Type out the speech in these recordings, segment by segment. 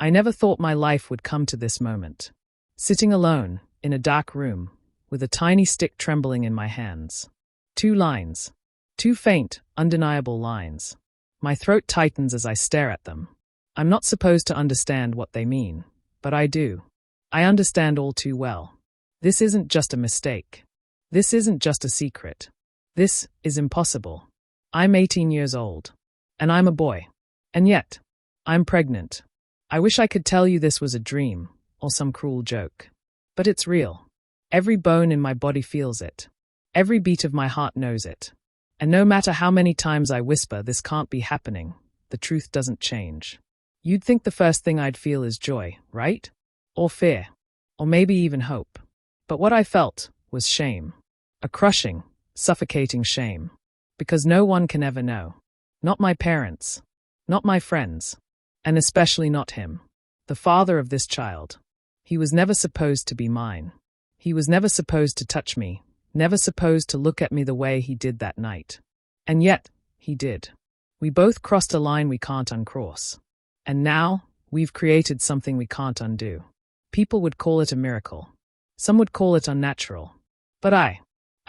I never thought my life would come to this moment. Sitting alone, in a dark room, with a tiny stick trembling in my hands. 2 lines. 2 faint, undeniable lines. My throat tightens as I stare at them. I'm not supposed to understand what they mean, but I do. I understand all too well. This isn't just a mistake. This isn't just a secret. This is impossible. I'm 18 years old. And I'm a boy. And yet, I'm pregnant. I wish I could tell you this was a dream, or some cruel joke. But it's real. Every bone in my body feels it. Every beat of my heart knows it. And no matter how many times I whisper this can't be happening, the truth doesn't change. You'd think the first thing I'd feel is joy, right? Or fear. Or maybe even hope. But what I felt was shame. A crushing, suffocating shame. Because no one can ever know. Not my parents. Not my friends. And especially not him. The father of this child. He was never supposed to be mine. He was never supposed to touch me. Never supposed to look at me the way he did that night. And yet, he did. We both crossed a line we can't uncross. And now, we've created something we can't undo. People would call it a miracle. Some would call it unnatural. But I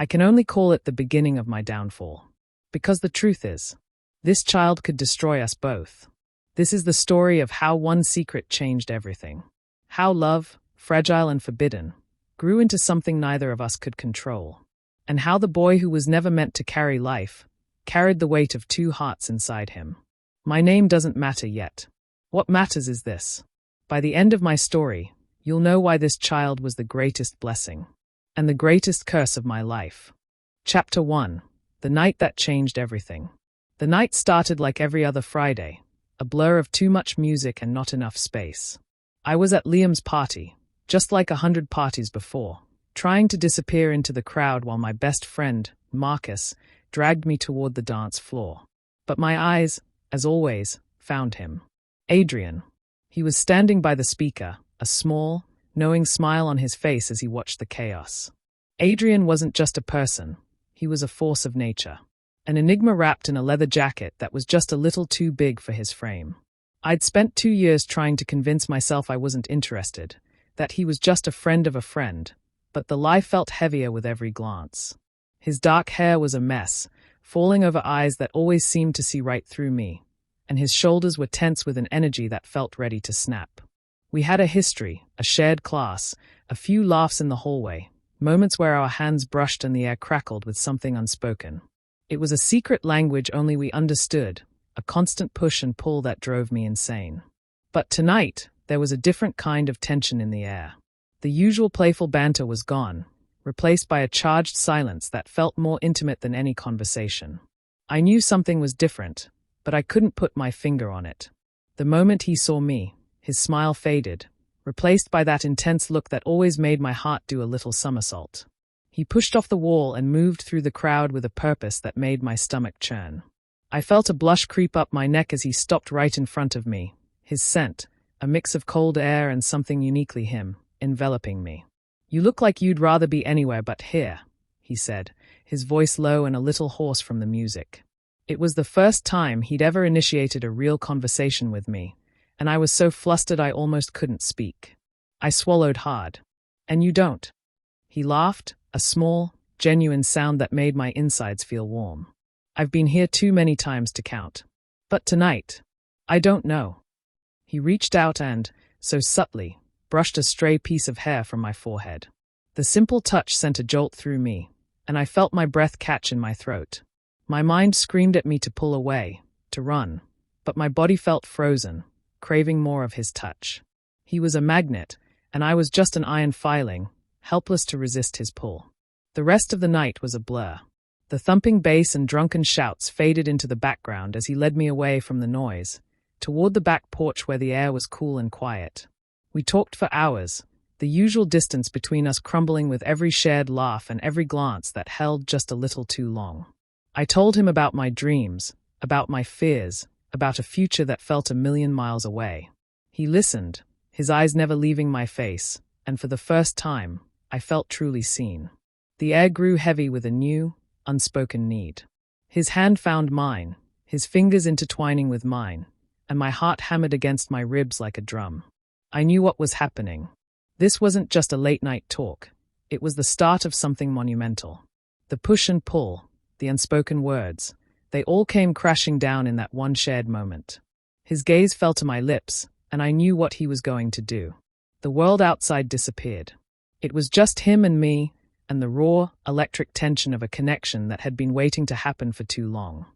can only call it the beginning of my downfall. Because the truth is, this child could destroy us both. This is the story of how one secret changed everything. How love, fragile and forbidden, grew into something neither of us could control. And how the boy who was never meant to carry life, carried the weight of 2 hearts inside him. My name doesn't matter yet. What matters is this. By the end of my story, you'll know why this child was the greatest blessing. And the greatest curse of my life. Chapter 1. The night that changed everything. The night started like every other Friday, a blur of too much music and not enough space. I was at Liam's party, just like 100 parties before, trying to disappear into the crowd while my best friend, Marcus, dragged me toward the dance floor. But my eyes, as always, found him. Adrian. He was standing by the speaker, a small, knowing smile on his face as he watched the chaos. Adrian wasn't just a person, he was a force of nature. An enigma wrapped in a leather jacket that was just a little too big for his frame. I'd spent 2 years trying to convince myself I wasn't interested, that he was just a friend of a friend, but the lie felt heavier with every glance. His dark hair was a mess, falling over eyes that always seemed to see right through me, and his shoulders were tense with an energy that felt ready to snap. We had a history, a shared class, a few laughs in the hallway, moments where our hands brushed and the air crackled with something unspoken. It was a secret language only we understood, a constant push and pull that drove me insane. But tonight, there was a different kind of tension in the air. The usual playful banter was gone, replaced by a charged silence that felt more intimate than any conversation. I knew something was different, but I couldn't put my finger on it. The moment he saw me, his smile faded, replaced by that intense look that always made my heart do a little somersault. He pushed off the wall and moved through the crowd with a purpose that made my stomach churn. I felt a blush creep up my neck as he stopped right in front of me, his scent, a mix of cold air and something uniquely him, enveloping me. "You look like you'd rather be anywhere but here," he said, his voice low and a little hoarse from the music. It was the first time he'd ever initiated a real conversation with me, and I was so flustered I almost couldn't speak. I swallowed hard. "And you don't?" He laughed, a small, genuine sound that made my insides feel warm. "I've been here too many times to count. But tonight, I don't know." He reached out and, so subtly, brushed a stray piece of hair from my forehead. The simple touch sent a jolt through me, and I felt my breath catch in my throat. My mind screamed at me to pull away, to run, but my body felt frozen, craving more of his touch. He was a magnet, and I was just an iron filing, helpless to resist his pull. The rest of the night was a blur. The thumping bass and drunken shouts faded into the background as he led me away from the noise, toward the back porch where the air was cool and quiet. We talked for hours, the usual distance between us crumbling with every shared laugh and every glance that held just a little too long. I told him about my dreams, about my fears, about a future that felt a million miles away. He listened, his eyes never leaving my face, and for the first time, I felt truly seen. The air grew heavy with a new, unspoken need. His hand found mine, his fingers intertwining with mine, and my heart hammered against my ribs like a drum. I knew what was happening. This wasn't just a late-night talk. It was the start of something monumental. The push and pull, the unspoken words, they all came crashing down in that one shared moment. His gaze fell to my lips, and I knew what he was going to do. The world outside disappeared. It was just him and me, and the raw, electric tension of a connection that had been waiting to happen for too long.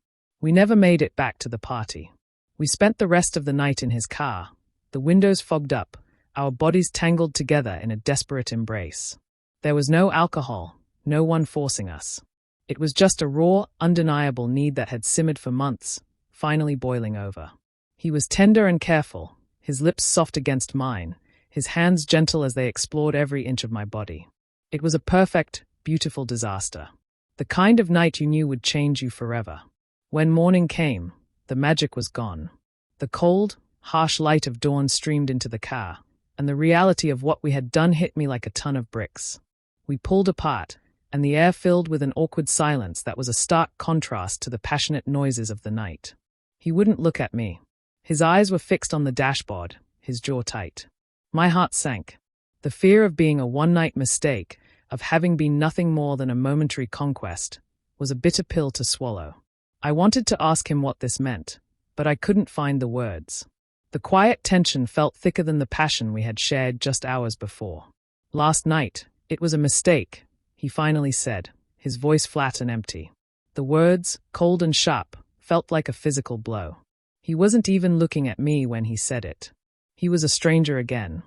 We never made it back to the party. We spent the rest of the night in his car, the windows fogged up, our bodies tangled together in a desperate embrace. There was no alcohol, no one forcing us. It was just a raw, undeniable need that had simmered for months, finally boiling over. He was tender and careful, his lips soft against mine, his hands gentle as they explored every inch of my body. It was a perfect, beautiful disaster. The kind of night you knew would change you forever. When morning came, the magic was gone. The cold, harsh light of dawn streamed into the car, and the reality of what we had done hit me like a ton of bricks. We pulled apart, and the air filled with an awkward silence that was a stark contrast to the passionate noises of the night. He wouldn't look at me. His eyes were fixed on the dashboard, his jaw tight. My heart sank. The fear of being a one-night mistake, of having been nothing more than a momentary conquest, was a bitter pill to swallow. I wanted to ask him what this meant, but I couldn't find the words. The quiet tension felt thicker than the passion we had shared just hours before. Last night, it was a mistake, he finally said, his voice flat and empty. The words, cold and sharp, felt like a physical blow. He wasn't even looking at me when he said it. He was a stranger again.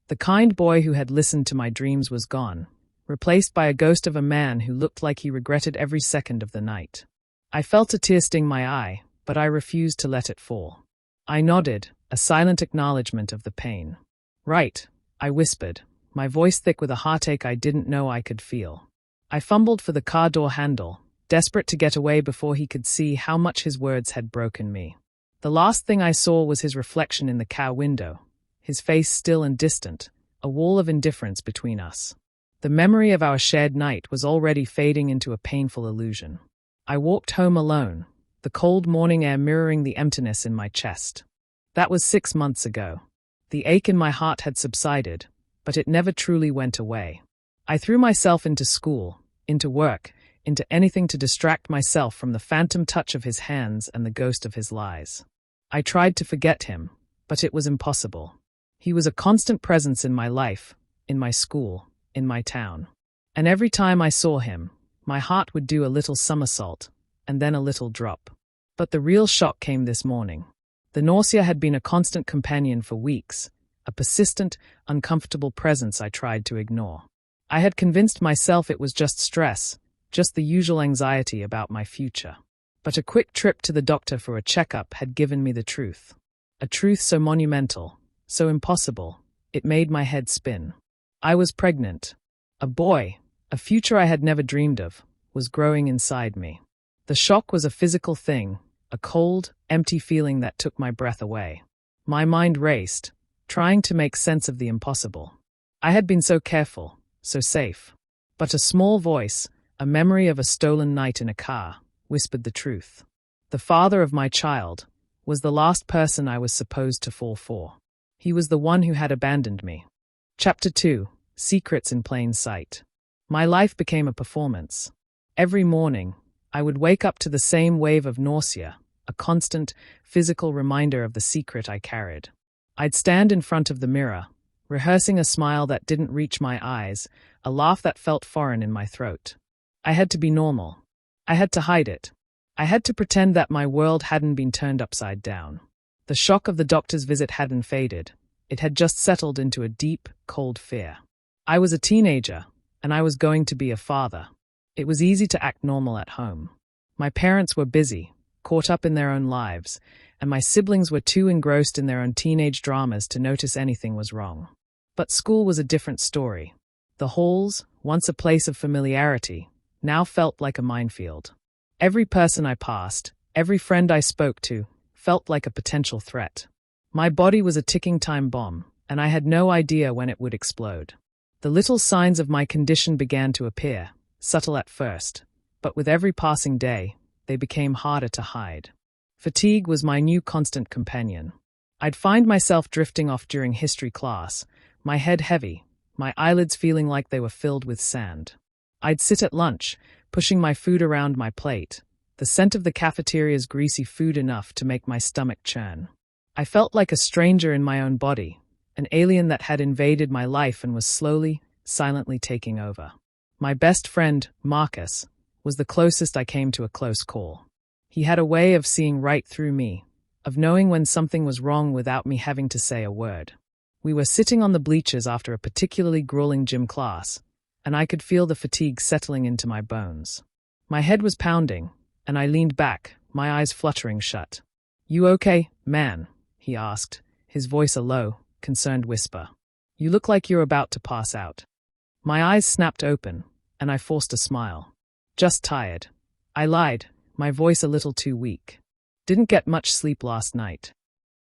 The kind boy who had listened to my dreams was gone, replaced by a ghost of a man who looked like he regretted every second of the night. I felt a tear sting my eye, but I refused to let it fall. I nodded, a silent acknowledgement of the pain. Right, I whispered, my voice thick with a heartache I didn't know I could feel. I fumbled for the car door handle, desperate to get away before he could see how much his words had broken me. The last thing I saw was his reflection in the car window, his face still and distant, a wall of indifference between us. The memory of our shared night was already fading into a painful illusion. I walked home alone, the cold morning air mirroring the emptiness in my chest. That was 6 months ago. The ache in my heart had subsided, but it never truly went away. I threw myself into school, into work, into anything to distract myself from the phantom touch of his hands and the ghost of his lies. I tried to forget him, but it was impossible. He was a constant presence in my life, in my school, in my town. And every time I saw him, my heart would do a little somersault, and then a little drop. But the real shock came this morning. The nausea had been a constant companion for weeks, a persistent, uncomfortable presence I tried to ignore. I had convinced myself it was just stress, just the usual anxiety about my future. But a quick trip to the doctor for a checkup had given me the truth. A truth so monumental, so impossible, it made my head spin. I was pregnant. A boy, a future I had never dreamed of, was growing inside me. The shock was a physical thing, a cold, empty feeling that took my breath away. My mind raced, trying to make sense of the impossible. I had been so careful, so safe. But a small voice, a memory of a stolen night in a car, whispered the truth. The father of my child was the last person I was supposed to fall for. He was the one who had abandoned me. Chapter 2: Secrets in Plain Sight. My life became a performance. Every morning, I would wake up to the same wave of nausea, a constant, physical reminder of the secret I carried. I'd stand in front of the mirror, rehearsing a smile that didn't reach my eyes, a laugh that felt foreign in my throat. I had to be normal. I had to hide it. I had to pretend that my world hadn't been turned upside down. The shock of the doctor's visit hadn't faded. It had just settled into a deep, cold fear. I was a teenager, and I was going to be a father. It was easy to act normal at home. My parents were busy, caught up in their own lives, and my siblings were too engrossed in their own teenage dramas to notice anything was wrong. But school was a different story. The halls, once a place of familiarity, now felt like a minefield. Every person I passed, every friend I spoke to, felt like a potential threat. My body was a ticking time bomb, and I had no idea when it would explode. The little signs of my condition began to appear, subtle at first, but with every passing day, they became harder to hide. Fatigue was my new constant companion. I'd find myself drifting off during history class, my head heavy, my eyelids feeling like they were filled with sand. I'd sit at lunch, pushing my food around my plate, the scent of the cafeteria's greasy food enough to make my stomach churn. I felt like a stranger in my own body, an alien that had invaded my life and was slowly, silently taking over. My best friend, Marcus, was the closest I came to a close call. He had a way of seeing right through me, of knowing when something was wrong without me having to say a word. We were sitting on the bleachers after a particularly grueling gym class, and I could feel the fatigue settling into my bones. My head was pounding, and I leaned back, my eyes fluttering shut. "You okay, man?" he asked, his voice a low, concerned whisper. "You look like you're about to pass out." My eyes snapped open, and I forced a smile. "Just tired." I lied, my voice a little too weak. "Didn't get much sleep last night."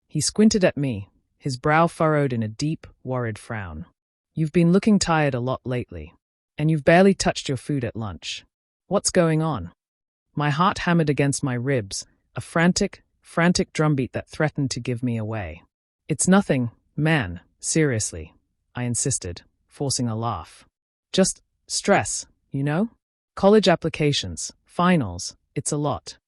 He squinted at me, his brow furrowed in a deep, worried frown. "You've been looking tired a lot lately. And you've barely touched your food at lunch. What's going on?" My heart hammered against my ribs, a frantic drumbeat that threatened to give me away. "It's nothing, man, seriously," I insisted, forcing a laugh. "Just stress, you know? College applications, finals, it's a lot."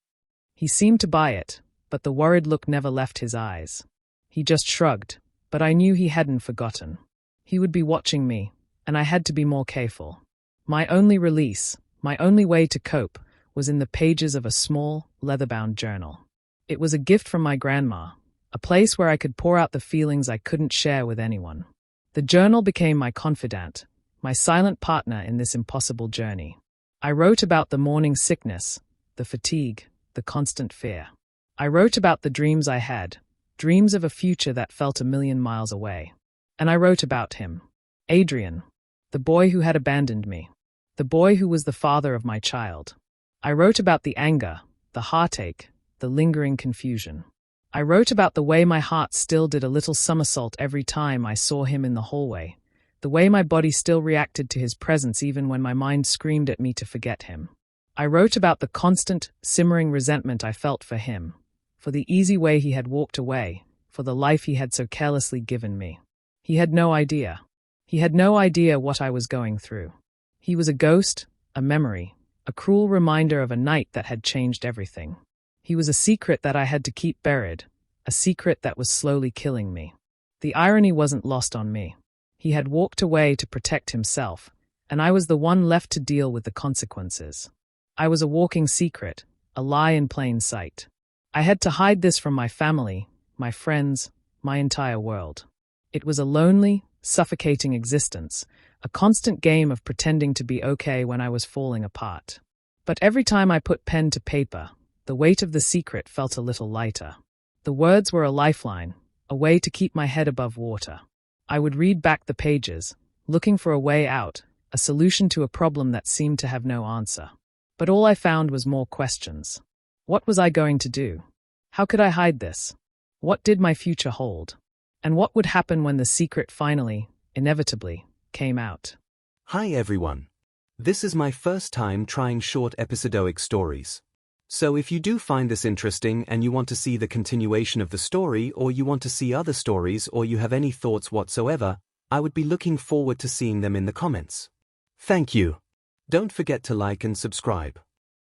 He seemed to buy it, but the worried look never left his eyes. He just shrugged, but I knew he hadn't forgotten. He would be watching me, and I had to be more careful. My only release, my only way to cope, was in the pages of a small, leather-bound journal. It was a gift from my grandma, a place where I could pour out the feelings I couldn't share with anyone. The journal became my confidant, my silent partner in this impossible journey. I wrote about the morning sickness, the fatigue, the constant fear. I wrote about the dreams I had, dreams of a future that felt a million miles away. And I wrote about him, Adrian, the boy who had abandoned me, the boy who was the father of my child. I wrote about the anger, the heartache, the lingering confusion. I wrote about the way my heart still did a little somersault every time I saw him in the hallway, the way my body still reacted to his presence even when my mind screamed at me to forget him. I wrote about the constant, simmering resentment I felt for him, for the easy way he had walked away, for the life he had so carelessly given me. He had no idea. He had no idea what I was going through. He was a ghost, a memory, a cruel reminder of a night that had changed everything. He was a secret that I had to keep buried, a secret that was slowly killing me. The irony wasn't lost on me. He had walked away to protect himself, and I was the one left to deal with the consequences. I was a walking secret, a lie in plain sight. I had to hide this from my family, my friends, my entire world. It was a lonely, suffocating existence, a constant game of pretending to be okay when I was falling apart. But every time I put pen to paper, the weight of the secret felt a little lighter. The words were a lifeline, a way to keep my head above water. I would read back the pages, looking for a way out, a solution to a problem that seemed to have no answer. But all I found was more questions. What was I going to do? How could I hide this? What did my future hold? And what would happen when the secret finally, inevitably, came out? Hi everyone. This is my first time trying short episodic stories. So if you do find this interesting and you want to see the continuation of the story, or you want to see other stories, or you have any thoughts whatsoever, I would be looking forward to seeing them in the comments. Thank you. Don't forget to like and subscribe.